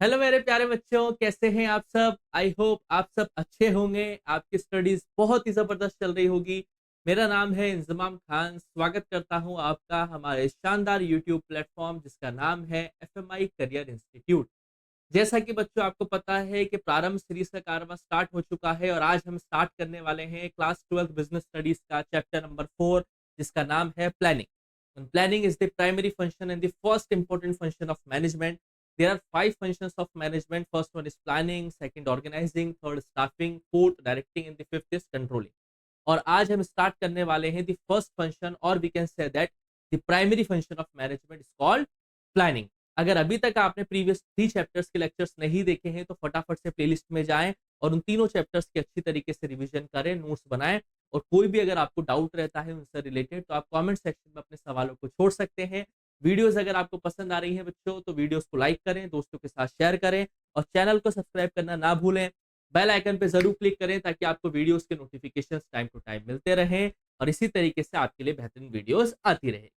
Hello मेरे प्यारे बच्चों, कैसे हैं आप सब। आई होप आप सब अच्छे होंगे। आपकी स्टडीज बहुत ही जबरदस्त चल रही होगी। मेरा नाम है इंजमाम खान। स्वागत करता हूं आपका हमारे शानदार यूट्यूब प्लेटफॉर्म जिसका नाम है एफएमआई करियर इंस्टीट्यूट। जैसा कि बच्चों आपको पता है कि प्रारंभ सीरीज का कारवां स्टार्ट हो चुका है और आज हम स्टार्ट करने वाले हैं क्लास 12 बिजनेस स्टडीज का चैप्टर नंबर 4 जिसका नाम है planning. Planning is the primary function and the first important function of management. There are five functions of management. First one is planning, second organizing, third staffing, fourth directing, and the fifth is controlling. और आज हम start करने वाले हैं the first function और we can say that the primary function of management is called planning. अगर अभी तक आपने प्रीवियस 3 चैप्टर्स के लेक्चर्स नहीं देखे हैं तो फटाफट से प्लेलिस्ट में जाएं और उन तीनों चैप्टर्स की अच्छी तरीके से रिवीजन करें, नोट्स बनाएं। और कोई भी अगर आपको डाउट रहता है उनसे रिलेटेड तो आप कमेंट सेक्शन में अपने सवालों को छोड़ सकते हैं। वीडियोस अगर आपको पसंद आ रही हैं बच्चों तो वीडियोस को लाइक करें, दोस्तों के साथ शेयर करें और चैनल को सब्सक्राइब करना ना भूलें। बेल आइकन पे जरूर क्लिक करें ताकि आपको वीडियोस के नोटिफिकेशंस टाइम टू टाइम मिलते रहें और इसी तरीके से आपके लिए बेहतरीन वीडियोस आती रहेगी।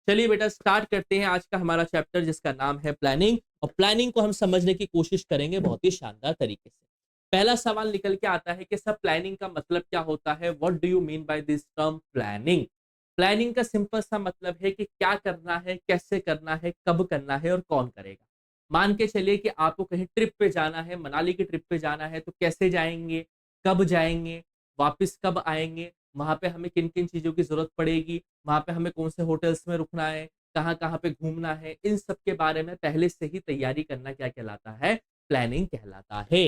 चलिए बेटा स्टार्ट करते हैं आज का हमारा चैप्टर जिसका नाम है प्लानिंग। और प्लानिंग को हम समझने की कोशिश करेंगे बहुत ही शानदार तरीके से। पहला सवाल निकल के आता है कि सब प्लानिंग का मतलब क्या होता है। What do you mean by this term planning. Planning का सिंपल सा मतलब है कि क्या करना है, कैसे करना है, कब करना है और कौन करेगा। मान के चलिए कि आपको कहीं ट्रिप पे जाना है, मनाली की ट्रिप पे जाना है तो कैसे जाएंगे, कब जाएंगे, वापस कब आएंगे, वहां पे हमें किन किन चीजों की जरूरत पड़ेगी, वहां पे हमें कौन से होटल्स में रुकना है, कहाँ कहाँ पे घूमना है, इन सब के बारे में पहले से ही तैयारी करना क्या कहलाता है, प्लानिंग कहलाता है।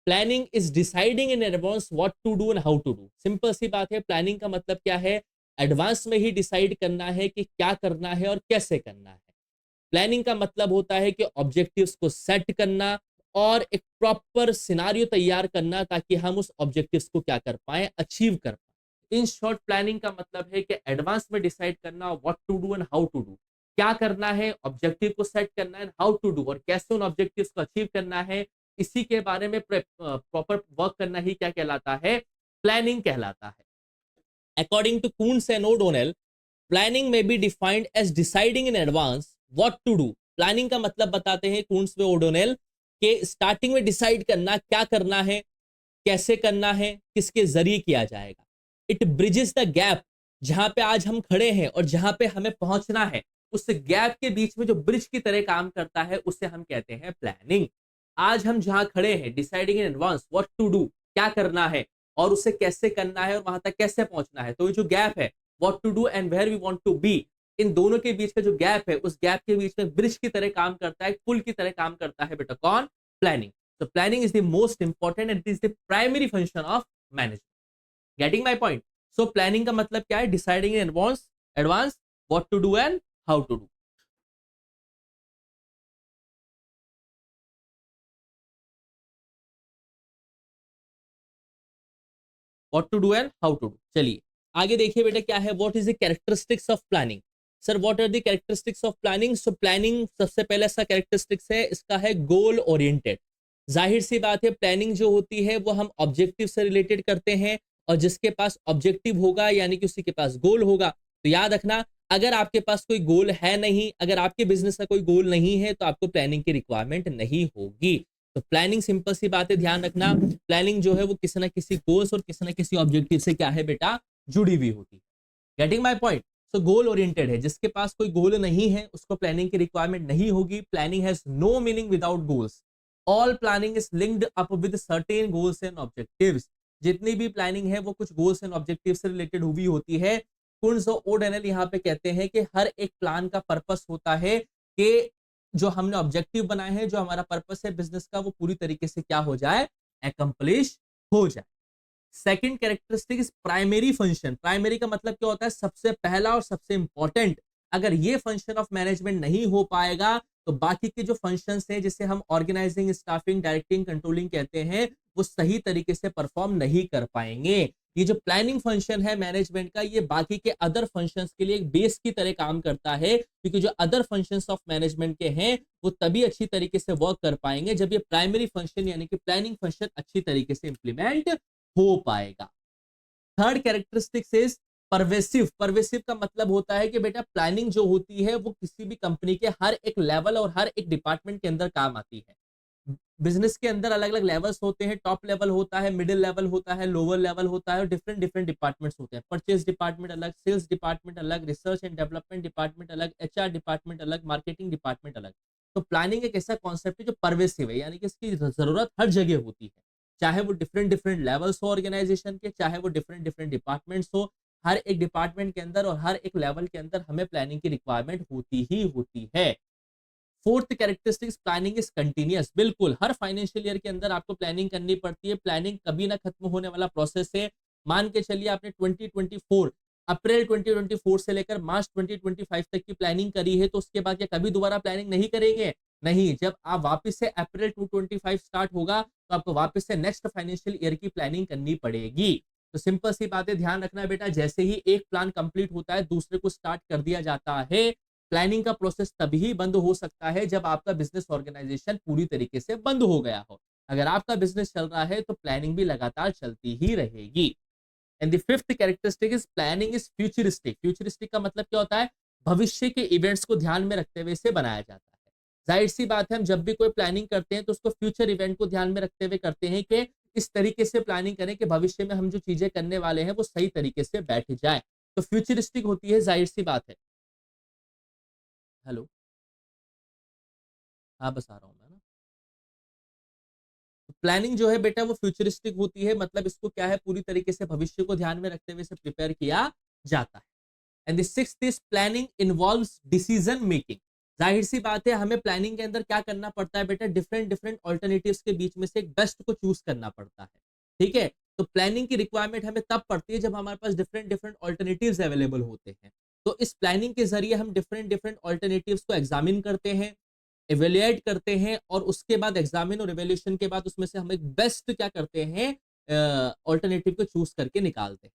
Planning is deciding in advance what to do and how to do. Simple सी बात है, प्लानिंग का मतलब क्या है, एडवांस में ही डिसाइड करना है कि क्या करना है और कैसे करना है। प्लानिंग का मतलब होता है कि ऑब्जेक्टिव्स को सेट करना और एक प्रॉपर सिनारियो तैयार करना ताकि हम उस ऑब्जेक्टिव्स को क्या कर पाए, अचीव कर पाए। इन शॉर्ट प्लानिंग का मतलब है कि एडवांस में डिसाइड करना what to do and how to do. क्या करना है, ऑब्जेक्टिव को सेट करना है, हाउ टू डू और कैसे उन ऑब्जेक्टिव्स को अचीव करना है, इसी के बारे में प्रॉपर वर्क करना ही क्या कहलाता है, प्लानिंग कहलाता है। According to Kuntz and O'Donnell, planning may be defined as deciding in advance what to do. Planning का मतलब बताते हैं कुंट्स व ओडोनेल के स्टार्टिंग में डिसाइड करना क्या करना है, कैसे करना है, किसके जरिए किया जाएगा। इट ब्रिजेस द गैप, जहां पे आज हम खड़े हैं और जहां पे हमें पहुंचना है, उस गैप के बीच में जो ब्रिज की तरह काम करता है उसे हम कहते हैं प्लानिंग। आज हम जहां खड़े हैं, deciding in advance what to do, क्या करना है और उसे कैसे करना है और वहां तक कैसे पहुंचना है। तो ये जो गैप है, what to do and where we want to be, इन दोनों के बीच का जो गैप है, उस गैप के बीच में ब्रिज की तरह काम करता है, पुल की तरह काम करता है बेटा कौन, planning. So planning is the most important and it is the primary function of management. Getting my point? So planning का मतलब क्या है, deciding in advance what to do and how to do. What to do and how to do. चलिए आगे देखिए बेटा क्या है, what is the characteristics of planning. Sir what are the characteristics of planning? So planning सबसे पहले सा characteristics है, इसका है goal oriented. जाहिर सी बात है, प्लानिंग जो होती है वो हम ऑब्जेक्टिव से रिलेटेड करते हैं और जिसके पास ऑब्जेक्टिव होगा यानी कि उसी के पास गोल होगा। तो याद रखना, अगर आपके पास कोई गोल है नहीं, अगर आपके बिजनेस का कोई गोल नहीं है तो आपको प्लानिंग की रिक्वायरमेंट नहीं होगी। तो प्लानिंग सिंपल सी बात है, ध्यान रखना, प्लानिंग जो है वो किसी ना किसी गोल्स और किसी ना किसी ऑब्जेक्टिव से क्या है बेटा, जुड़ी हुई होती है। Getting my point? So goal oriented है, जिसके पास कोई गोल नहीं है उसको प्लानिंग की रिक्वायरमेंट नहीं होगी। Planning has no meaning without goals. All planning is linked up with certain goals and objectives. जितनी भी प्लानिंग है वो कुछ गोल्स एंड ऑब्जेक्टिव से रिलेटेड हुई होती है। कुंट्ज और ओडेनल यहाँ पे कहते हैं कि हर एक प्लान का पर्पस होता है कि जो हमने ऑब्जेक्टिव बनाए हैं, जो हमारा पर्पस है बिजनेस का, वो पूरी तरीके से क्या हो जाए, एकम्प्लिश हो जाए। Second characteristic is primary function. Primary का मतलब क्या होता है, सबसे पहला और सबसे इंपॉर्टेंट। अगर ये फंक्शन ऑफ मैनेजमेंट नहीं हो पाएगा तो बाकी के जो फंक्शंस हैं जिसे हम ऑर्गेनाइजिंग, स्टाफिंग, डायरेक्टिंग, कंट्रोलिंग कहते हैं, वो सही तरीके से परफॉर्म नहीं कर पाएंगे। ये जो प्लानिंग फंक्शन है मैनेजमेंट का, ये बाकी के अदर फंक्शंस के लिए एक बेस की तरह काम करता है, क्योंकि जो अदर फंक्शंस ऑफ मैनेजमेंट के हैं वो तभी अच्छी तरीके से वर्क कर पाएंगे जब ये प्राइमरी फंक्शन यानी कि प्लानिंग फंक्शन अच्छी तरीके से इंप्लीमेंट हो पाएगा। Third characteristics is pervasive. Pervasive का मतलब होता है कि बेटा प्लानिंग जो होती है वो किसी भी कंपनी के हर एक लेवल और हर एक डिपार्टमेंट के अंदर काम आती है। बिजनेस के अंदर अलग अलग लेवल्स होते हैं, टॉप लेवल होता है, मिडिल लेवल होता है, लोअर लेवल होता है और डिफरेंट डिफरेंट डिपार्टमेंट्स होते हैं। परचेज डिपार्टमेंट अलग, सेल्स डिपार्टमेंट अलग, रिसर्च एंड डेवलपमेंट डिपार्टमेंट अलग, एचआर डिपार्टमेंट अलग, मार्केटिंग डिपार्टमेंट अलग। तो प्लानिंग एक ऐसा कॉन्सेप्ट है जो परवेसिव है, यानी कि इसकी जरूरत हर जगह होती है, चाहे वो डिफरेंट डिफरेंट लेवल्स हो ऑर्गेनाइजेशन के, चाहे वो डिफरेंट डिफरेंट डिपार्टमेंट्स हो। हर एक डिपार्टमेंट के अंदर और हर एक लेवल के अंदर हमें प्लानिंग की रिक्वायरमेंट होती ही होती है। Fourth characteristics, planning is continuous. बिल्कुल हर फाइनेंशियल ईयर के अंदर आपको प्लानिंग करनी पड़ती है। प्लानिंग कभी ना खत्म होने वाला प्रोसेस है। मान के चलिए आपने 2024 अप्रैल 2024 से लेकर मार्च 2025 तक की प्लानिंग करी है, तो उसके बाद क्या कभी दोबारा प्लानिंग नहीं करेंगे? नहीं, जब आप वापस से अप्रैल 2025 स्टार्ट होगा तो आपको वापस से नेक्स्ट फाइनेंशियल ईयर की प्लानिंग करनी पड़ेगी। तो सिंपल सी बात है, ध्यान रखना बेटा, जैसे ही एक प्लान कंप्लीट होता है दूसरे को स्टार्ट कर दिया जाता है। प्लानिंग का प्रोसेस तभी बंद हो सकता है जब आपका बिजनेस ऑर्गेनाइजेशन पूरी तरीके से बंद हो गया हो। अगर आपका बिजनेस चल रहा है तो प्लानिंग भी लगातार चलती ही रहेगी। And the fifth characteristic is planning is futuristic. Futuristic का मतलब क्या होता है? भविष्य के इवेंट्स को ध्यान में रखते हुए इसे बनाया जाता है। जाहिर सी बात है, हम जब भी कोई प्लानिंग करते हैं तो उसको फ्यूचर इवेंट को ध्यान में रखते हुए करते हैं कि इस तरीके से प्लानिंग करें कि भविष्य में हम जो चीजें करने वाले हैं वो सही तरीके से बैठ जाए। तो फ्यूचरिस्टिक होती है, जाहिर सी बात है। हेलो, हाँ बस आ रहा हूँ मैं ना। प्लानिंग जो है बेटा वो फ्यूचरिस्टिक होती है, मतलब इसको क्या है, पूरी तरीके से भविष्य को ध्यान में रखते हुए इसे प्रिपेयर किया जाता है। And the sixth is planning involves decision making. जाहिर सी बात है, हमें प्लानिंग के अंदर क्या करना पड़ता है बेटा, डिफरेंट डिफरेंट ऑल्टरनेटिव्स के बीच में से एक बेस्ट को चूज करना पड़ता है। ठीक है, तो प्लानिंग की रिक्वायरमेंट हमें तब पड़ती है जब हमारे पास डिफरेंट डिफरेंट ऑल्टरनेटिव्स अवेलेबल होते हैं। तो इस प्लानिंग के जरिए हम डिफरेंट डिफरेंट ऑल्टरनेटिव्स को एग्जामिन करते हैं, इवेल्युएट करते हैं और उसके बाद एग्जामिन और इवेल्यूशन के बाद उसमें से हम एक बेस्ट क्या करते हैं, ऑल्टरनेटिव को चूज करके निकालते हैं।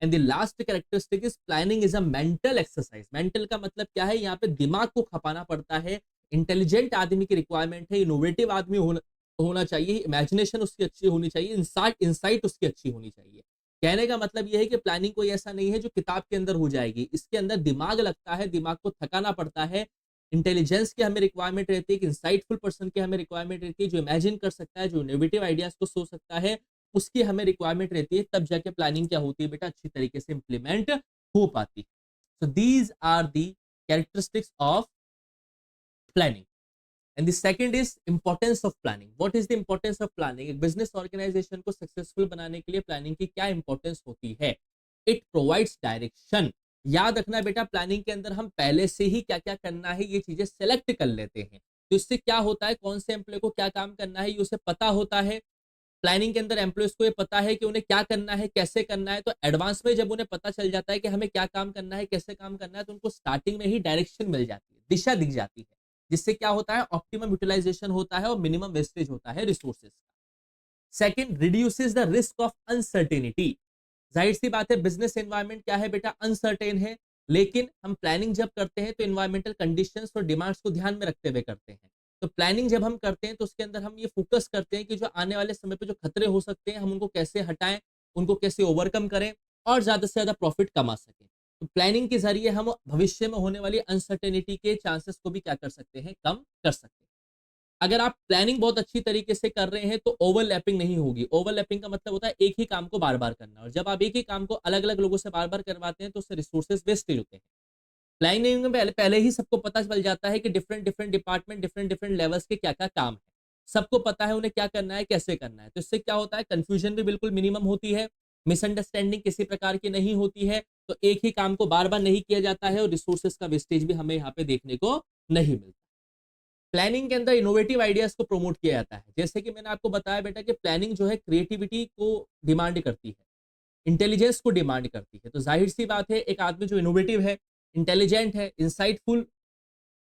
And the last characteristic is planning is a mental exercise. Mental का मतलब क्या है, यहाँ पे दिमाग को खपाना पड़ता है। इंटेलिजेंट आदमी की रिक्वायरमेंट है, इनोवेटिव आदमी होना चाहिए, इमेजिनेशन उसकी अच्छी होनी चाहिए, इंसाइट उसकी अच्छी होनी चाहिए। कहने का मतलब यह है कि प्लानिंग कोई ऐसा नहीं है जो किताब के अंदर हो जाएगी, इसके अंदर दिमाग लगता है, दिमाग को थकाना पड़ता है। इंटेलिजेंस की हमें रिक्वायरमेंट रहती है, कि इंसाइटफुल पर्सन की हमें रिक्वायरमेंट रहती है, जो इमेजिन कर सकता है, जो इनोवेटिव आइडियाज को सोच सकता है, उसकी हमें रिक्वायरमेंट रहती है। तब जाके प्लानिंग क्या होती है बेटा, अच्छी तरीके से इंप्लीमेंट हो पाती है। So these are the characteristics of planning. And the second is importance of planning. What is the importance of planning? एक बिजनेस ऑर्गेनाइजेशन को सक्सेसफुल बनाने के लिए प्लानिंग की क्या इंपॉर्टेंस होती है? It provides direction. याद रखना बेटा, प्लानिंग के अंदर हम पहले से ही क्या क्या करना है ये चीजें सेलेक्ट कर लेते हैं। तो इससे क्या होता है, कौन से एम्प्लॉय को क्या काम करना है ये उसे पता होता है। प्लानिंग के अंदर एम्प्लॉयज को ये पता है कि उन्हें क्या करना है, कैसे करना है। तो एडवांस में जब उन्हें पता चल जाता है कि हमें क्या काम करना है, कैसे काम करना है, तो उनको स्टार्टिंग में ही डायरेक्शन मिल जाती है, दिशा दिख जाती है, जिससे क्या होता है, ऑप्टिमम यूटिलाइजेशन होता है और मिनिमम वेस्टेज होता है रिसोर्सेज का। Second, reduces the risk of uncertainty. जाहिर सी बात है, बिजनेस एनवायरनमेंट क्या है बेटा, अनसर्टेन है। लेकिन हम प्लानिंग जब करते हैं तो इन्वायरमेंटल कंडीशंस और डिमांड्स को ध्यान में रखते हुए करते हैं। तो प्लानिंग जब हम करते हैं तो उसके अंदर हम ये फोकस करते हैं कि जो आने वाले समय पे जो खतरे हो सकते हैं हम उनको कैसे हटाएं, उनको कैसे ओवरकम करें और ज्यादा से ज्यादा प्रॉफिट कमा सकें। तो प्लानिंग के जरिए हम भविष्य में होने वाली अनसर्टेनिटी के चांसेस को भी क्या कर सकते हैं, कम कर सकते हैं। अगर आप प्लानिंग बहुत अच्छी तरीके से कर रहे हैं तो ओवरलैपिंग नहीं होगी। ओवरलैपिंग का मतलब होता है एक ही काम को बार बार करना, और जब आप एक ही काम को अलग अलग लोगों से बार बार करवाते हैं तो उससे रिसोर्सेज वेस्टेज होते हैं। प्लानिंग में पहले पहले ही सबको पता चल जाता है कि different different department, different different levels के क्या क्या काम है, सबको पता है उन्हें क्या करना है, कैसे करना है। तो इससे क्या होता है, कंफ्यूजन भी बिल्कुल मिनिमम होती है, मिसअंडरस्टैंडिंग किसी प्रकार की नहीं होती है। तो एक ही काम को बार बार नहीं किया जाता है और रिसोर्सेज का वेस्टेज भी हमें यहाँ पे देखने को नहीं मिलता। प्लानिंग के अंदर इनोवेटिव आइडियाज को प्रमोट किया जाता है। जैसे कि मैंने आपको बताया बेटा कि प्लानिंग जो है क्रिएटिविटी को डिमांड करती है, इंटेलिजेंस को डिमांड करती है। तो जाहिर सी बात है, एक आदमी जो इनोवेटिव है, इंटेलिजेंट है, इंसाइटफुल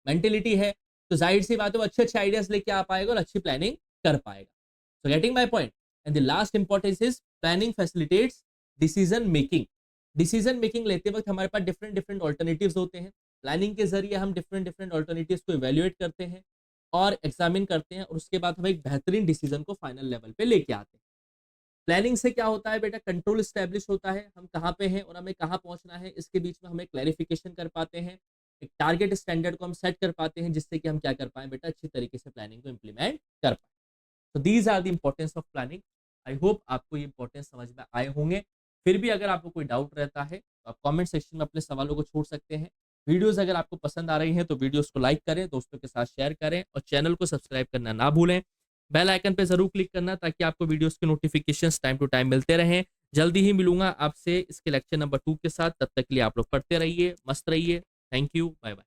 मेंटेलिटी है, तो जाहिर सी बात है वो अच्छे अच्छे आइडियाज लेके आ पाएगा और अच्छी प्लानिंग कर पाएगा। So getting my point. And the last importance is planning facilitates decision making. Decision making लेते वक्त हमारे पास डिफरेंट डिफरेंट ऑल्टरनेटिव्स होते हैं। प्लानिंग के जरिए हम डिफरेंट डिफरेंट ऑल्टरनेटिव्स को इवेल्युएट करते हैं और एग्जामिन करते हैं, और उसके बाद हम एक बेहतरीन डिसीजन को फाइनल लेवल पे लेके आते हैं। प्लानिंग से क्या होता है बेटा, कंट्रोल स्टैब्लिश होता है, हम कहाँ पे हैं और हमें कहाँ पहुंचना है इसके बीच में हमें क्लैरिफिकेशन कर पाते हैं। एक टारगेट स्टैंडर्ड को हम सेट कर पाते हैं, जिससे कि हम क्या कर पाए बेटा, अच्छी तरीके से प्लानिंग को इंप्लीमेंट कर पाए। तो these are the importance of planning. I hope आपको ये इंपॉर्टेंस समझ में आए होंगे। फिर भी अगर आपको कोई डाउट रहता है तो आप कमेंट सेक्शन में अपने सवालों को छोड़ सकते हैं। वीडियोस अगर आपको पसंद आ रही हैं तो वीडियोस को लाइक करें, दोस्तों के साथ शेयर करें और चैनल को सब्सक्राइब करना ना भूलें। बेल आइकन पे जरूर क्लिक करना ताकि आपको वीडियोस के नोटिफिकेशंस टाइम टू टाइम मिलते रहें। जल्दी ही मिलूंगा आपसे इसके लेक्चर नंबर 2 के साथ। तब तक के लिए आप लोग पढ़ते रहिए, मस्त रहिए। Thank you, bye bye.